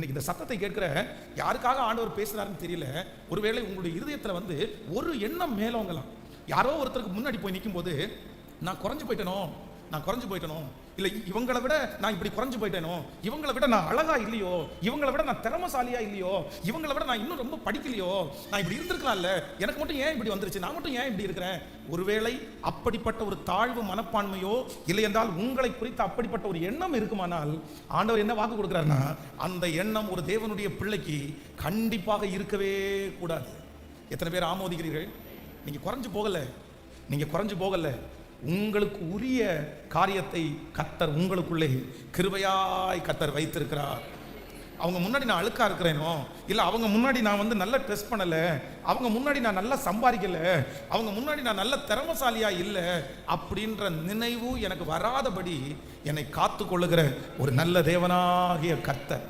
இன்னைக்கு இந்த சத்தத்தை கேட்கிற யாருக்காக ஆண்டவர் பேசுறாருன்னு தெரியல. ஒருவேளை உங்களுடைய இருதயத்துல ஒரு எண்ணம் மேலோங்கலாம். யாரோ ஒருத்தருக்கு முன்னாடி போய் நிற்கும் போது நான் குறைஞ்சு போயிட்டனோ, இல்ல இவங்களை விட நான் இப்படி குறைஞ்சு போயிட்டேனோ, இவங்களை விட நான் அழகா இல்லையோ, இவங்களை விட நான் திறமசாலியா இல்லையோ, இவங்களை விட நான் இன்னும் ரொம்ப படிக்கலையோ, நான் இப்படி இருந்திருக்கலாம்ல, எனக்கு மட்டும் ஏன் இப்படி வந்துருச்சு, நான் மட்டும் ஏன் இப்படி இருக்கிறேன். ஒருவேளை அப்படிப்பட்ட ஒரு தாழ்வு மனப்பான்மையோ இல்லை என்றால் உங்களை குறித்து அப்படிப்பட்ட ஒரு எண்ணம் இருக்குமானால் ஆண்டவர் என்ன வாக்கு கொடுக்கிறாருன்னா, அந்த எண்ணம் ஒரு தேவனுடைய பிள்ளைக்கு கண்டிப்பாக இருக்கவே கூடாது. எத்தனை பேர் ஆமோதிக்கிறீர்கள்? நீங்க குறைஞ்சு போகல. உங்களுக்கு உரிய காரியத்தை கர்த்தர் உங்களுக்குள்ளே கிருபையாய் கர்த்தர் வைத்திருக்கிறார். அவங்க முன்னாடி நான் அழுக்கா இருக்கிறேனோ, இல்லை அவங்க முன்னாடி நான் நல்ல ட்ரெஸ் பண்ணல, அவங்க முன்னாடி நான் நல்லா சம்பாதிக்கல, அவங்க முன்னாடி நான் நல்ல திறமசாலியா இல்லை அப்படின்ற நினைவு எனக்கு வராதபடி என்னை காத்து கொள்ளுகிற ஒரு நல்ல தேவனாகிய கர்த்தர்